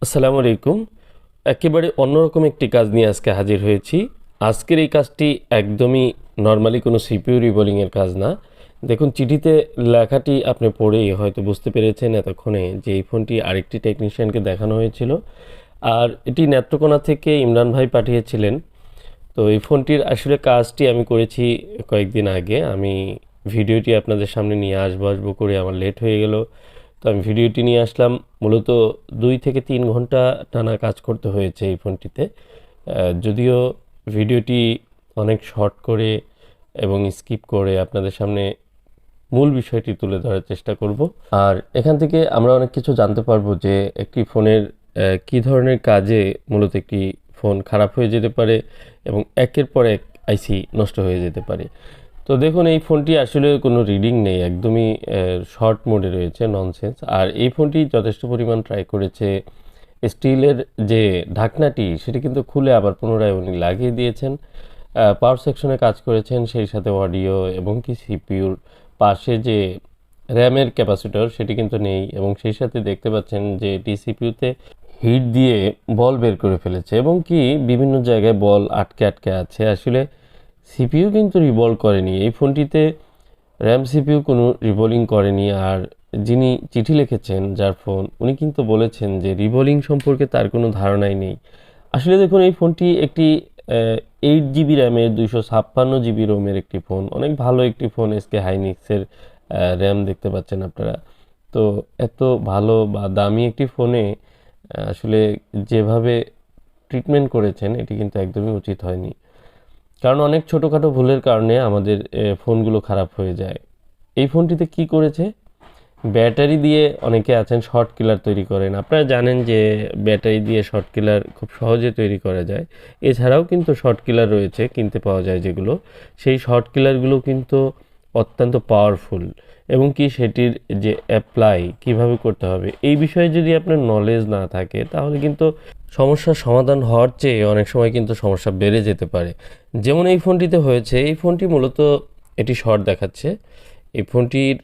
আসসালামু আলাইকুম। একেবারে অন্যরকম একটি কাজ নিয়ে আজকে হাজির হয়েছি। আজকের এই কাজটি একদমই নরমালি কোনো সিপিইউ রিবোলিংয়ের কাজ না। দেখুন, চিঠিতে লেখাটি আপনি পড়েই হয়তো বুঝতে পেরেছেন এতক্ষণে যে এই ফোনটি আরেকটি টেকনিশিয়ানকে দেখানো হয়েছিল, আর এটি নেত্রকোনা থেকে ইমরান ভাই পাঠিয়েছিলেন। তো এই ফোনটির আসলে কাজটি আমি করেছি কয়েকদিন আগে। আমি ভিডিওটি আপনাদের সামনে নিয়ে আসবো করে আমার লেট হয়ে গেল। তো আমি ভিডিওটি নিয়ে আসলাম। মূলত 2 থেকে 3 ঘন্টা টানা কাজ করতে হয়েছে এই ফোনটিতে। যদিও ভিডিওটি অনেক শর্ট করে এবং স্কিপ করে আপনাদের সামনে মূল বিষয়টি তুলে ধরার চেষ্টা করব। আর এখান থেকে আমরা অনেক কিছু জানতে পারবো যে একটি ফোনের কী ধরনের কাজে মূলত একটি ফোন খারাপ হয়ে যেতে পারে এবং একের পর এক আইসি নষ্ট হয়ে যেতে পারে। তো দেখুন, এই ফোনটি আসলে কোনো রিডিং নেই, একদমই শর্ট মোডে রয়েছে, ননসেন্স। আর এই ফোনটি যথেষ্ট পরিমাণ ট্রাই করেছে। স্টিলের যে ঢাকনাটি সেটি কিন্তু খুলে আবার পুনরায় উনি লাগিয়ে দিয়েছেন। পাওয়ার সেকশনে কাজ করেছেন, সেই সাথে অডিও এবং কি সিপিইউর পাশে যে র্যামের ক্যাপাসিটর সেটি কিন্তু নেই, এবং সেই সাথে দেখতে পাচ্ছেন যে এটি সিপিইউতে হিট দিয়ে বল বের করে ফেলেছে এবং কি বিভিন্ন জায়গায় বল আটকে আটকে আছে। আসলে সিপিইউ কিন্তু রিভলভ করেনি এই ফোনটিতে, র্যাম সিপিইউ কোনো রিভলিং করেনি। আর যিনি চিঠি লিখেছেন যার ফোন, উনি কিন্তু বলেছেন যে রিভলিং সম্পর্কে তার কোনো ধারণাই নেই। আসলে দেখুন, এই ফোনটি একটি 8 জিবি র্যামের 256 জিবি রোমের একটি ফোন, অনেক ভালো একটি ফোন। এসকে হাইনিক্সের র্যাম দেখতে পাচ্ছেন আপনারা। তো এত ভালো বা দামি একটি ফোনে আসলে যেভাবে ট্রিটমেন্ট করেছেন এটি কিন্তু একদমই উচিত হয়নি। কারণ অনেক ছোটোখাটো ভুলের কারণে আমাদের ফোনগুলো খারাপ হয়ে যায়। এই ফোনটিতে কি করেছে, ব্যাটারি দিয়ে অনেকে আছেন শর্ট কিলার তৈরি করেন। আপনারা জানেন যে ব্যাটারি দিয়ে শর্ট কিলার খুব সহজে তৈরি করা যায়। এছাড়াও কিন্তু শর্ট কিলার রয়েছে, কিনতে পাওয়া যায় যেগুলো, সেই শর্ট কিলারগুলো কিন্তু অত্যন্ত পাওয়ারফুল, এবং কি সেটির যে অ্যাপ্লাই কিভাবে করতে হবে এই বিষয়ে যদি আপনার নলেজ না থাকে তাহলে কিন্তু সমস্যার সমাধান হওয়ার চেয়ে অনেক সময় কিন্তু সমস্যা বেড়ে যেতে পারে। যেমন এই ফোনটিতে হয়েছে, এই ফোনটি মূলত এটি শর্ট দেখাচ্ছে। এই ফোনটির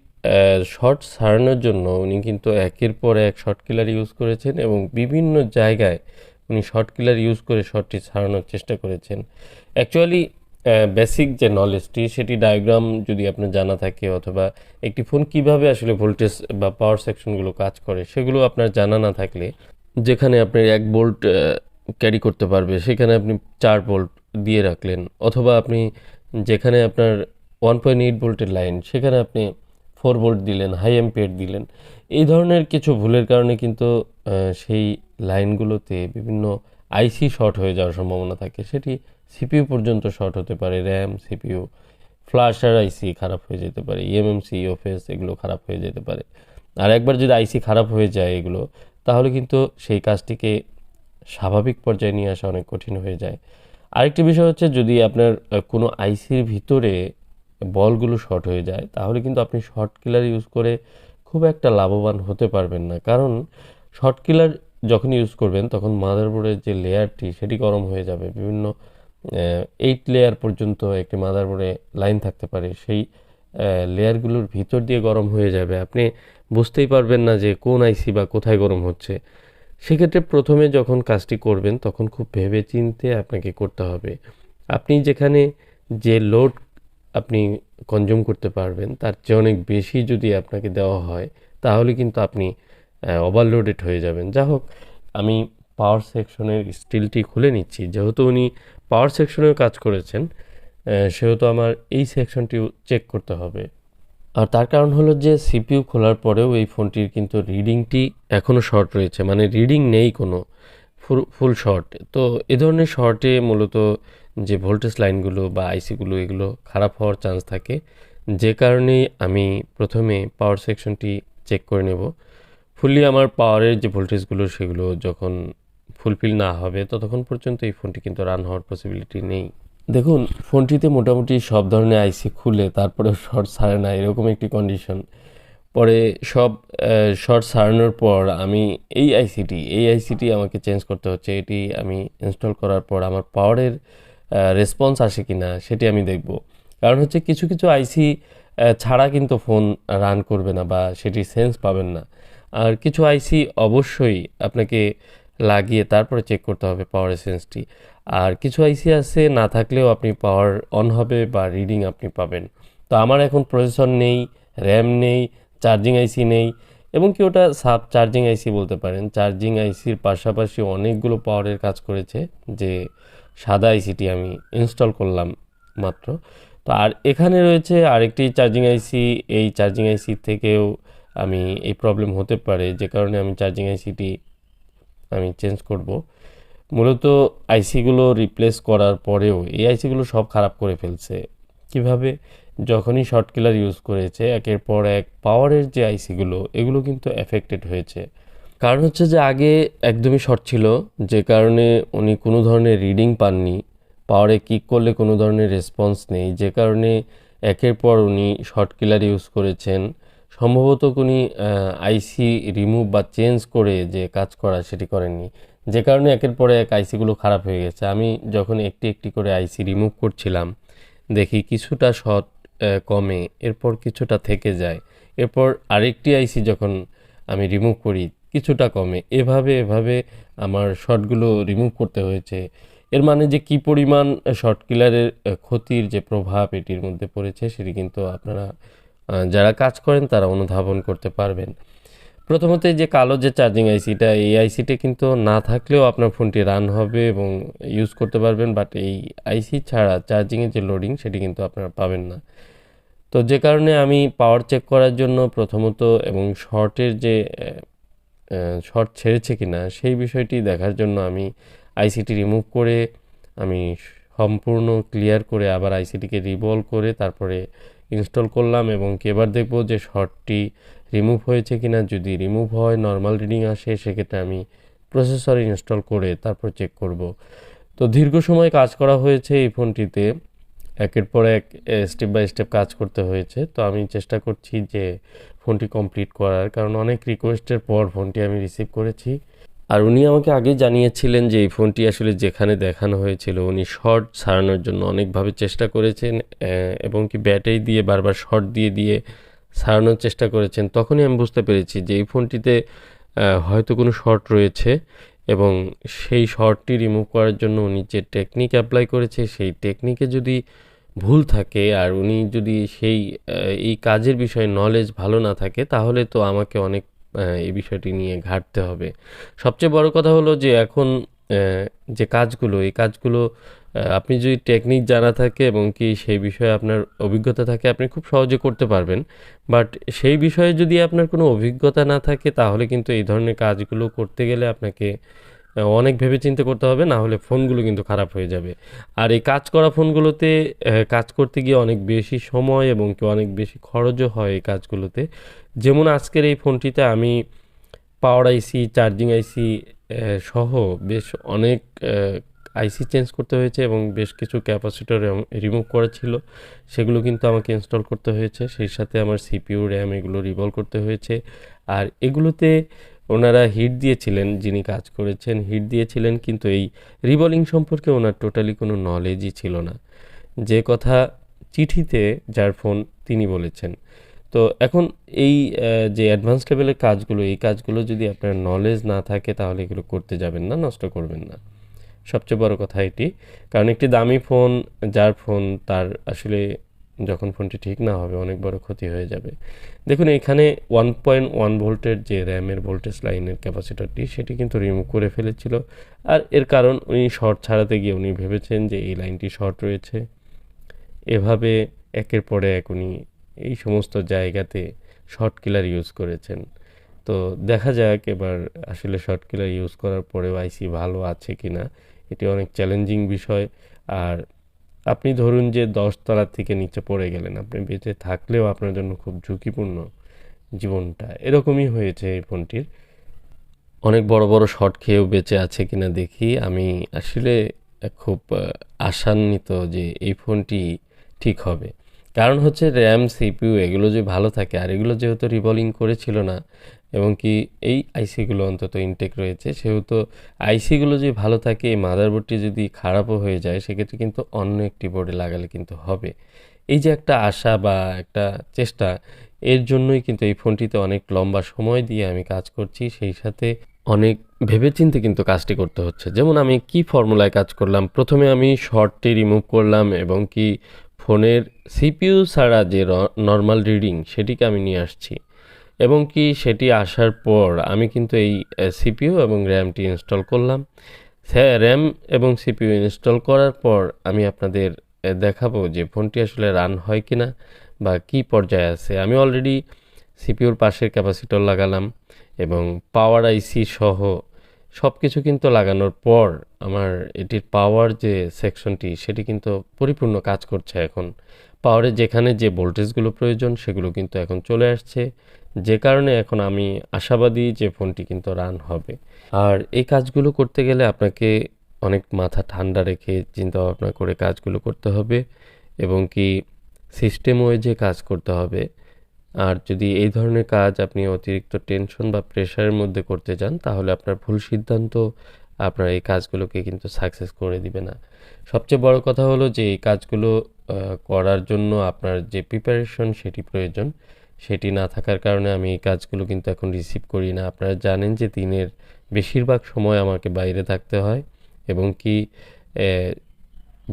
শর্ট সারানোর জন্য উনি কিন্তু একের পর এক শর্ট কিলার ইউজ করেছেন এবং বিভিন্ন জায়গায় উনি শর্ট কিলার ইউজ করে শর্টটি সারানোর চেষ্টা করেছেন। অ্যাকচুয়ালি বেসিক যে নলেজটি সেটি ডায়াগ্রাম যদি আপনার জানা থাকে, অথবা একটি ফোন কিভাবে আসলে ভোল্টেজ বা পাওয়ার সেকশনগুলো কাজ করে সেগুলো আপনার জানা না থাকলে, যেখানে আপনি 1 ভোল্ট ক্যারি করতে পারবে সেখানে আপনি 4 ভোল্ট দিয়ে রাখলেন, অথবা আপনি যেখানে আপনার 1.8 ভোল্টের লাইন সেখানে আপনি 4 ভোল্ট দিলেন, হাই অ্যাম্পিয়ার দিলেন। এই ধরনের কিছু ভুলের কারণে কিন্তু সেই লাইনগুলোতে বিভিন্ন আইসি শর্ট হয়ে যাওয়ার সম্ভাবনা থাকে। সেটি সিপিইউ পর্যন্ত শর্ট হতে পারে, র্যাম, সিপিইউ, ফ্ল্যাশার আইসি খারাপ হয়ে যেতে পারে, ইএমএমসি, ওএফএস এগুলো খারাপ হয়ে যেতে পারে। আর একবার যদি আইসি খারাপ হয়ে যায় এগুলো, তাহলে কিন্তু সেই কাজটিকে স্বাভাবিক পর্যায়ে নিয়ে আসা অনেক কঠিন হয়ে যায়। আরেকটি বিষয় হচ্ছে, যদি আপনার কোনো আইসির ভিতরে বলগুলো শর্ট হয়ে যায় তাহলে কিন্তু আপনি শর্ট কিলার ইউজ করে খুব একটা লাভবান হতে পারবেন না। কারণ শর্ট কিলার যখন ইউজ করবেন তখন মাদারবোর্ডের যে লেয়ারটি সেটি গরম হয়ে যাবে। বিভিন্ন 8 লেয়ার পর্যন্ত একটি মাদারবোর্ডে লাইন থাকতে পারে, সেই লেয়ারগুলোর ভিতর দিয়ে গরম হয়ে যাবে। আপনি বুঝতেই পারবেন না যে কোন আইসি বা কোথায় গরম হচ্ছে। সেক্ষেত্রে প্রথমে যখন কাজটি করবেন তখন খুব ভেবে চিন্তে আপনাকে করতে হবে। আপনি যেখানে যে লোড আপনি কনজিউম করতে পারবেন তার চেয়ে অনেক বেশি যদি আপনাকে দেওয়া হয় তাহলে কিন্তু আপনি ওভারলোডেড হয়ে যাবেন। যা হোক, আমি পাওয়ার সেকশনের স্টিলটি খুলে নিচ্ছি। যেহেতু উনি পাওয়ার সেকশনেও কাজ করেছেন, সেহেতু আমার এই সেকশনটি চেক করতে হবে। আর তার কারণ হলো যে সিপিইউ খোলার পরেও এই ফোনটির কিন্তু রিডিংটি এখনও শর্ট রয়েছে, মানে রিডিং নেই কোনো, ফুল শর্ট। তো এ ধরনের শর্টে মূলত যে ভোল্টেজ লাইনগুলো বা আইসিগুলো এগুলো খারাপ হওয়ার চান্স থাকে, যে কারণে আমি প্রথমে পাওয়ার সেকশনটি চেক করে নেব। ফুললি আমার পাওয়ারের যে ভোল্টেজগুলো সেগুলো যখন ফুলফিল না হবে ততক্ষণ পর্যন্ত এই ফোনটি কিন্তু রান হওয়ার পসিবিলিটি নেই। দেখুন, ফোনটিতে মোটামুটি সব ধরনের আইসি খুলে তারপরেও শর্ট ছাড়ে না, এরকম একটি কন্ডিশন। পরে সব শর্ট সারানোর পর আমি এই আইসিটি আমাকে চেঞ্জ করতে হচ্ছে। এটি আমি ইনস্টল করার পর আমার পাওয়ারের রেসপন্স আসে কি না সেটি আমি দেখব। কারণ হচ্ছে কিছু কিছু আইসি ছাড়া কিন্তু ফোন রান করবে না বা সেটি সেন্স পাবেন না। আর কিছু আইসি অবশ্যই আপনাকে লাগিয়ে তারপরে চেক করতে হবে পাওয়ার এসেন্সটি। আর কিছু আইসি আছে না থাকলেও আপনি পাওয়ার অন হবে বা রিডিং আপনি পাবেন। তো আমার এখন প্রসেসর নেই, র্যাম নেই, চার্জিং আইসি নেই, এবং কি ওটা সাব চার্জিং আইসি বলতে পারেন। চার্জিং আইসির পাশাপাশি অনেকগুলো পাওয়ারের কাজ করেছে, যে সাদা আইসিটি আমি ইনস্টল করলাম মাত্র। তো আর এখানে রয়েছে আরেকটি চার্জিং আইসি, এই চার্জিং আইসি থেকেও আমি এই প্রবলেম হতে পারে, যে কারণে আমি চার্জিং আইসিটি আমি চেঞ্জ করব। মূলত আইসিগুলো রিপ্লেস করার পরেও এই আইসিগুলো সব খারাপ করে ফেলছে। কিভাবে? যখনই শর্ট কিলার ইউজ করেছে একের পর এক পাওয়ারের যে আইসিগুলো এগুলো কিন্তু এফেক্টেড হয়েছে। কারণ হচ্ছে যে আগে একদমই শর্ট ছিল, যে কারণে উনি কোনো ধরনের রিডিং পাননি, পাওয়ারে কিক করলে কোনো ধরনের রেসপন্স নেই, যে কারণে একের পর উনি শর্ট কিলার ইউজ করেছেন। সম্ভবত উনি আইসি রিমুভ বা চেঞ্জ করে যে কাজ করা সেটি করেননি, যে কারণে একের পরে এক আইসিগুলো খারাপ হয়ে গেছে। আমি যখন একটি একটি করে আইসি রিমুভ করছিলাম দেখি কিছুটা শর্ট কমে, এরপর কিছুটা থেকে যায়, এরপর আরেকটি আইসি যখন আমি রিমুভ করি কিছুটা কমে, এভাবে এভাবে আমার শর্টগুলো রিমুভ করতে হয়েছে। এর মানে যে কি পরিমাণ শর্ট কিলারের ক্ষতির যে প্রভাব এটির মধ্যে পড়েছে সেটি কিন্তু আপনারা যারা কাজ করেন তারা অনুধাবন করতে পারবেন। প্রথমত যে কালো যে চার্জিং আইসিটা, এই আইসিটা কিন্তু না থাকলেও আপনার ফোনটি রান হবে এবং ইউজ করতে পারবেন, বাট এই আইসি ছাড়া চার্জিংয়ের যে লোডিং সেটি কিন্তু আপনারা পাবেন না। তো যে কারণে আমি পাওয়ার চেক করার জন্য প্রথমত এবং শর্টের যে শর্ট ছেড়েছে কিনা সেই বিষয়টি দেখার জন্য আমি আইসিটি রিমুভ করে আমি সম্পূর্ণ ক্লিয়ার করে আবার আইসিটিকে রিভলভ করে তারপরে ইনস্টল করলাম, এবং এবার দেখব যে শর্টটি রিমুভ হয়েছে কিনা। যদি রিমুভ হয়, নর্মাল রিডিং আসে, সেক্ষেত্রে আমি প্রসেসর ইনস্টল করে তারপর চেক করব। তো দীর্ঘ সময় কাজ করা হয়েছে এই ফোনটিতে, একের পর এক স্টেপ বাই স্টেপ কাজ করতে হয়েছে। তো আমি চেষ্টা করছি যে ফোনটি কমপ্লিট করার, কারণ অনেক রিকোয়েস্টের পর ফোনটি আমি রিসিভ করেছি। আর উনি আমাকে আগে জানিয়েছিলেন যে এই ফোনটি আসলে যেখানে দেখানো হয়েছিল উনি শর্ট সারানোর জন্য অনেকভাবে চেষ্টা করেছেন, এবং কি ব্যাটারি দিয়ে বারবার শর্ট দিয়ে দিয়ে সারানোর চেষ্টা করেছেন। তখনই আমি বুঝতে পেরেছি যে এই ফোনটিতে হয়তো কোনো শর্ট রয়েছে, এবং সেই শর্টটি রিমুভ করার জন্য উনি যে টেকনিক অ্যাপ্লাই করেছে সেই টেকনিকে যদি ভুল থাকে আর উনি যদি সেই এই কাজের বিষয়ে নলেজ ভালো না থাকে, তাহলে তো আমাকে অনেক এই বিষয়টি নিয়ে ঘাঁটতে হবে। সবচেয়ে বড় কথা হলো যে এখন যে কাজগুলো, এই কাজগুলো আপনি যদি টেকনিক জানা থাকে এবং কি সেই বিষয়ে আপনার অভিজ্ঞতা থাকে, আপনি খুব সহজে করতে পারবেন। বাট সেই বিষয়ে যদি আপনার কোনো অভিজ্ঞতা না থাকে, তাহলে কিন্তু এই ধরনের কাজগুলো করতে গেলে আপনাকে অনেক ভেবেচিন্তে করতে হবে, না হলে ফোনগুলো কিন্তু খারাপ হয়ে যাবে। আর এই কাজ করা ফোনগুলোতে কাজ করতে গিয়ে অনেক বেশি সময় এবং কি অনেক বেশি খরচও হয় এই কাজগুলোতে। যেমন আজকের এই ফোনটিতে আমি পাওয়ার আইসি, চার্জিং আইসি সহ বেশ অনেক আইসি চেঞ্জ করতে হয়েছে, এবং বেশ কিছু ক্যাপাসিটর রিমুভ করা ছিল, সেগুলো কিন্তু আমাকে ইনস্টল করতে হয়েছে। সেই সাথে আমার সিপিইউ, র্যাম এগুলো রিভলভ করতে হয়েছে। আর এগুলোতে ওনারা হিট দিয়েছিলেন, যিনি কাজ করেছেন হিট দিয়েছিলেন, কিন্তু এই রিভলিং সম্পর্কে ওনার টোটালি কোনো নলেজই ছিল না, যে কথা চিঠিতে যার ফোন তিনি বলেছেন। তো এখন এই যে অ্যাডভান্স লেভেলের কাজগুলো, এই কাজগুলো যদি আপনার নলেজ না থাকে তাহলে এগুলো করতে যাবেন না, নষ্ট করবেন না। সবচেয়ে বড় কথা এটি, কারণ একটি দামি ফোন, যার ফোন তার আসলে যখন ফোনটি ঠিক না হবে অনেক বড় ক্ষতি হয়ে যাবে। দেখুন এখানে 1.1 ভোল্টের যে র্যামের ভোল্টেজ লাইনের ক্যাপাসিটরটি সেটি কিন্তু রিমুভ করে ফেলেছিল। আর এর কারণ উনি শর্ট ছাড়াতে গিয়ে উনি ভেবেছেন যে এই লাইনটি শর্ট রয়েছে। এভাবে একের পর এক উনি এই সমস্ত জায়গাতে শর্ট কিলার ইউজ করেছেন। তো দেখা যাক এবার আসলে শর্ট কিলার ইউজ করার পরেও আইসি ভালো আছে কি না, এটি অনেক চ্যালেঞ্জিং বিষয়। আর আপনি ধরুন যে 10 তলার থেকে নিচে পড়ে গেলেন, আপনি বেঁচে থাকলেও আপনার জন্য খুব ঝুঁকিপূর্ণ জীবনটা, এরকমই হয়েছে এই ফোনটির। অনেক বড় বড় শট খেয়েও বেঁচে আছে কিনা দেখি। আমি আসলে খুব আশান্বিত যে এই ফোনটি ঠিক হবে। কারণ হচ্ছে র্যাম, সিপিইউ এগুলো যে ভালো থাকে, আর এগুলো যেহেতু রিভলিং করেছিল না, এবং কি এই আইসিগুলো অন্তত ইনটেক রয়েছে, সেহেতু আইসিগুলো যে ভালো থাকে, এই মাদারবোর্ডটি যদি খারাপও হয়ে যায় সেক্ষেত্রে কিন্তু অন্য একটি বোর্ডে লাগালে কিন্তু হবে। এই যে একটা আশা বা একটা চেষ্টা, এর জন্যই কিন্তু এই ফোনটিতে অনেক লম্বা সময় দিয়ে আমি কাজ করছি, সেই সাথে অনেক ভেবেচিন্তে কিন্তু কাজটি করতে হচ্ছে। যেমন আমি কি ফর্মুলায় কাজ করলাম, প্রথমে আমি শর্টটি রিমুভ করলাম এবং কি ফোনের সিপিইউ ছাড়া যে নর্মাল রিডিং সেটিকে আমি নিয়ে আসছি এবং কি সেটি আসার পর আমি কিন্তু এই সিপিইউ এবং র্যামটি ইনস্টল করলাম। র্যাম এবং সিপিইউ ইনস্টল করার পর আমি আপনাদের দেখাবো যে ফোনটি আসলে রান হয় কিনা বা কি পর্যায়ে আছে। আমি অলরেডি সিপিইউর পাশের ক্যাপাসিটর লাগালাম এবং পাওয়ার আইসি সহ সব কিছু কিন্তু লাগানোর পর আমার এটির পাওয়ার যে সেকশনটি সেটি কিন্তু পরিপূর্ণ কাজ করছে এখন। পাওয়ারের যেখানে যে ভোল্টেজগুলো প্রয়োজন সেগুলো কিন্তু এখন চলে আসছে, যে কারণে এখন আমি আশাবাদী যে ফোনটি কিন্তু রান হবে। আর এই কাজগুলো করতে গেলে আপনাকে অনেক মাথা ঠান্ডা রেখে চিন্তা ভাবনা করে কাজগুলো করতে হবে এবং কি সিস্টেম ওয়াইজে কাজ করতে হবে। আর যদি এই ধরনের কাজ আপনি অতিরিক্ত টেনশন বা প্রেশারের মধ্যে করতে যান তাহলে আপনার ভুল সিদ্ধান্ত আপনার এই কাজগুলোকে কিন্তু সাকসেস করে দিবে না। সবচেয়ে বড় কথা হলো যে এই কাজগুলো করার জন্য আপনার যে প্রিপারেশন সেটি প্রয়োজন, সেটি না থাকার কারণে আমি এই কাজগুলো কিন্তু এখন রিসিভ করি না। আপনারা জানেন যে দিনের বেশিরভাগ সময় আমাকে বাইরে থাকতে হয় এবং কি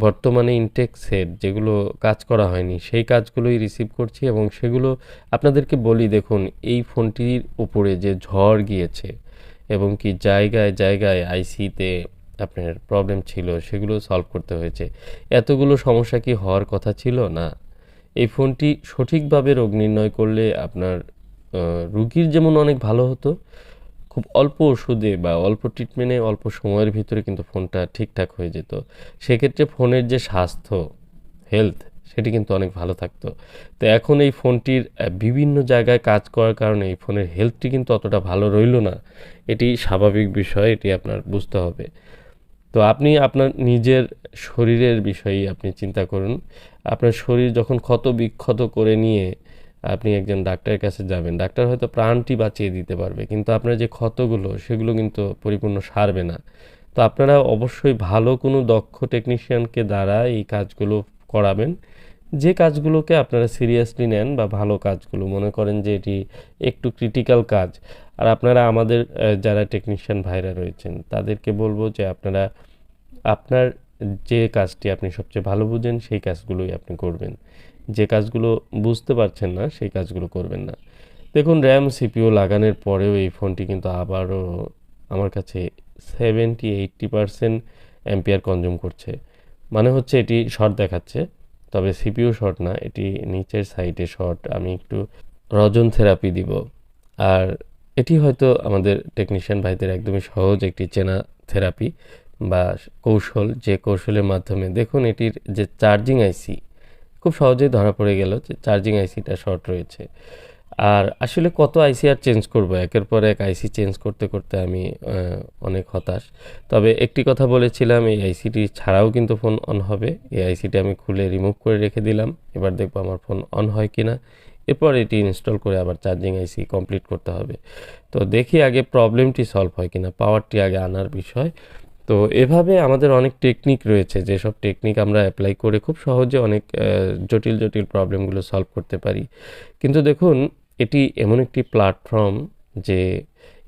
বর্তমানে ইনটেক সেট যেগুলো কাজ করা হয়নি সেই কাজগুলোই রিসিভ করছি এবং সেগুলো আপনাদেরকে বলি। দেখুন, এই ফোনটির উপরে যে ঝড় গিয়েছে এবং কি জায়গায় জায়গায় আইসিতে আপনার প্রবলেম ছিল সেগুলো সলভ করতে হয়েছে। এতগুলো সমস্যা কি হওয়ার কথা ছিল? না। এই ফোনটি সঠিকভাবে রোগ নির্ণয় করলে আপনার রুগীর যেমন অনেক ভালো হতো, খুব অল্প ওষুধে বা অল্প ট্রিটমেন্টে অল্প সময়ের ভিতরে কিন্তু ফোনটা ঠিকঠাক হয়ে যেত। সেক্ষেত্রে ফোনের যে স্বাস্থ্য, হেলথ, সেটি কিন্তু অনেক ভালো থাকতো। তো এখন এই ফোনটির বিভিন্ন জায়গায় কাজ করার কারণে এই ফোনের হেলথটি কিন্তু অতটা ভালো রইল না। এটি স্বাভাবিক বিষয়, এটি আপনার বুঝতে হবে। তো আপনি আপনার নিজের শরীরের বিষয়েই আপনি চিন্তা করুন। আপনার শরীর যখন ক্ষত বিক্ষত করে নিয়ে আপনি একজন ডাক্তারের কাছে যাবেন, ডাক্তার হয়তো প্রাণটি বাঁচিয়ে দিতে পারবে, কিন্তু আপনার যে ক্ষতগুলো সেগুলো কিন্তু পরিপূর্ণ সারবে না। তো আপনারা অবশ্যই ভালো কোনো দক্ষ টেকনিশিয়ানকে দ্বারা এই কাজগুলো করাবেন। যে কাজগুলোকে আপনারা সিরিয়াসলি নেন বা ভালো কাজগুলো মনে করেন যে এটি একটু ক্রিটিক্যাল কাজ। আর আপনারা আমাদের যারা টেকনিশিয়ান ভাইরা রয়েছেন তাদেরকে বলবো যে আপনারা আপনার যে কাজটি আপনি সবচেয়ে ভালো বুঝেন সেই কাজগুলোই আপনি করবেন। যে কাজগুলো বুঝতে পারছেন না সেই কাজগুলো করবেন না। দেখুন, র্যাম সিপিইউ লাগানোর পরেও এই ফোনটি কিন্তু আবারও আমার কাছে 70-80% অ্যাম্পিয়ার কনজিউম করছে। মানে হচ্ছে এটি শর্ট দেখাচ্ছে, তবে সিপিইউ শর্ট না, এটি নিচের সাইডে শর্ট। আমি একটু রজন থেরাপি দিব। আর এটি হয়তো আমাদের টেকনিশিয়ান ভাইদের একদমই সহজ একটি চেনা থেরাপি বা কৌশল, যে কৌশলের মাধ্যমে দেখুন এটির যে চার্জিং আইসি খুব সহজেই ধরা পড়ে গেল যে চার্জিং আইসিটা শর্ট রয়েছে। আর আসলে কত আইসি আর চেঞ্জ করব, একের পর এক আইসি চেঞ্জ করতে করতে আমি অনেক হতাশ। তবে একটি কথা বলেছিলাম, এই আইসিটি ছাড়াও কিন্তু ফোন অন হবে। এই আইসিটি আমি খুলে রিমুভ করে রেখে দিলাম। এবার দেখবো আমার ফোন অন হয় কিনা। এরপর এটি ইনস্টল করে আবার চার্জিং আইসি কমপ্লিট করতে হবে। তো দেখি আগে প্রবলেমটি সলভ হয় কিনা, পাওয়ারটি আগে আনার বিষয়। তো এভাবে আমাদের অনেক টেকনিক রয়েছে, যেসব টেকনিক আমরা অ্যাপ্লাই করে খুব সহজে অনেক জটিল জটিল প্রবলেমগুলো সলভ করতে পারি। কিন্তু দেখুন, এটি এমন একটি প্ল্যাটফর্ম যে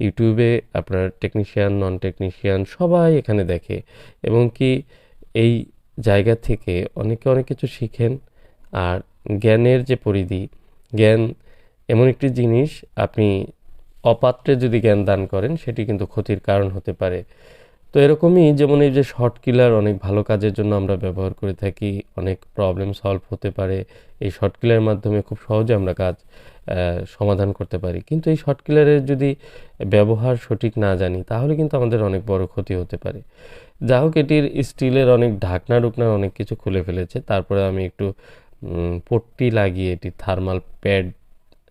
ইউটিউবে আপনার টেকনিশিয়ান, নন টেকনিশিয়ান সবাই এখানে দেখে এবং কি এই জায়গা থেকে অনেকে অনেক কিছু শিখেন। আর জ্ঞানের যে পরিধি, জ্ঞান এমন একটি জিনিস, আপনি অপাত্রে যদি জ্ঞান দান করেন সেটি কিন্তু ক্ষতির কারণ হতে পারে। তো এরকমই যেমন এই যে শর্ট কিলার অনেক ভালো কাজের জন্য আমরা ব্যবহার করে থাকি, অনেক প্রবলেম সলভ হতে পারে এই শর্ট কিলারের মাধ্যমে। খুব সহজে আমরা কাজ সমাধান করতে পারি। কিন্তু এই শর্ট কিলারের যদি ব্যবহার সঠিক না জানি তাহলে কিন্তু আমাদের অনেক বড় ক্ষতি হতে পারে। যা হোক, এটির স্টিলের অনেক ঢাকনা ঢুকনা অনেক কিছু খুলে ফেলেছে। তারপরে আমি একটু পট্টি লাগিয়ে এটি থার্মাল প্যাড,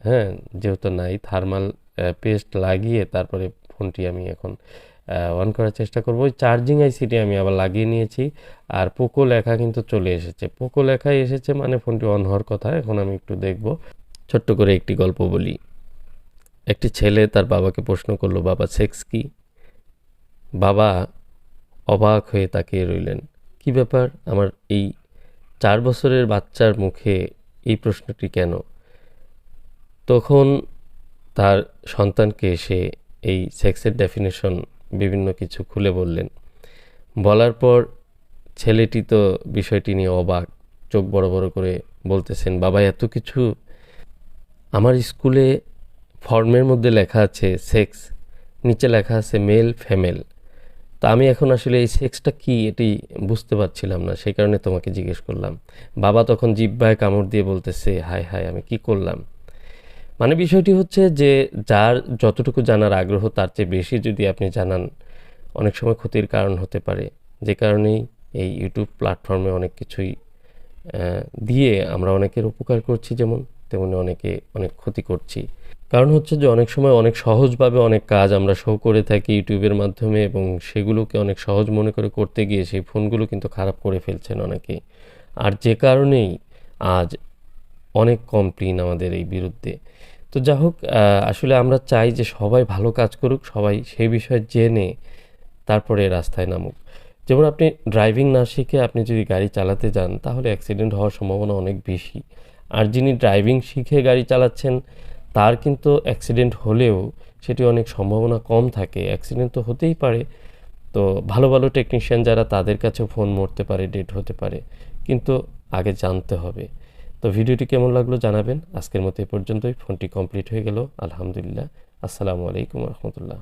হ্যাঁ যেহেতু নাই, থার্মাল পেস্ট লাগিয়ে তারপরে ফোনটি আমি এখন অন করার চেষ্টা করব। ওই চার্জিং আইসিটি আমি আবার লাগিয়ে নিয়েছি। আর পোকো লেখা কিন্তু চলে এসেছে, পোকো লেখাই এসেছে মানে ফোনটি অন হওয়ার কথা। এখন আমি একটু দেখব। ছোট্ট করে একটি গল্প বলি। একটি ছেলে তার বাবাকে প্রশ্ন করলো, বাবা সেক্স কি? বাবা অবাক হয়ে তাকিয়ে রইলেন। কি ব্যাপার, আমার এই 4 বছরের বাচ্চার মুখে এই প্রশ্নটি কেন? তখন তার সন্তানকে সে এই সেক্সের ডেফিনেশন বিভিন্ন কিছু খুলে বললেন। বলার পর ছেলেটি তো বিষয়টি নিয়ে অবাক, চোখ বড় বড় করে বলতেছেন, বাবা এত কিছু! আমার স্কুলে ফর্মের মধ্যে লেখা আছে সেক্স, নিচে লেখা আছে মেল ফিমেল। তা আমি এখন আসলে এই সেক্সটা কি এটি বুঝতে পারছিলাম না, সেই কারণে তোমাকে জিজ্ঞেস করলাম। বাবা তখন জিহ্বায় কামড় দিয়ে বলতেছে, হায় হায় আমি কি করলাম। মানে বিষয়টি হচ্ছে যে যার যতটুকু জানার আগ্রহ তার চেয়ে বেশি যদি আপনি জানান, অনেক সময় ক্ষতির কারণ হতে পারে। যে কারণেই এই ইউটিউব প্ল্যাটফর্মে অনেক কিছুই দিয়ে আমরা অনেকের উপকার করছি, যেমন তেমনি অনেকে অনেক ক্ষতি করছি। কারণ হচ্ছে যে অনেক সময় অনেক সহজভাবে অনেক কাজ আমরা শো করে থাকি ইউটিউবের মাধ্যমে, এবং সেগুলোকে অনেক সহজ মনে করে করতে গিয়ে সেই ফোনগুলো কিন্তু খারাপ করে ফেলছেন অনেকেই। আর যে কারণেই আজ অনেক কমপ্লেইন আমাদের এই বিরুদ্ধে। তো যা হোক, আসলে আমরা চাই যে সবাই ভালো কাজ করুক, সবাই সেই বিষয়ে জেনে তারপরে রাস্তায় নামুক। যেমন আপনি ড্রাইভিং না শিখে আপনি যদি গাড়ি চালাতে যান, তাহলে অ্যাক্সিডেন্ট হওয়ার সম্ভাবনা অনেক বেশি। আর যিনি ড্রাইভিং শিখে গাড়ি চালাচ্ছেন, তার কিন্তু অ্যাক্সিডেন্ট হলেও সেটি অনেক সম্ভাবনা কম থাকে। অ্যাক্সিডেন্ট তো হতেই পারে, তো ভালো ভালো টেকনিশিয়ান যারা, তাদের কাছেও ফোন মরতে পারে, ডেড হতে পারে, কিন্তু আগে জানতে হবে। তো ভিডিওটি কেমন লাগলো জানাবেন। আজকের মতো এই পর্যন্তই। ফোনটি কমপ্লিট হয়ে গেল, আলহামদুলিল্লাহ। আসসালামু আলাইকুম রহমতুল্লাহ।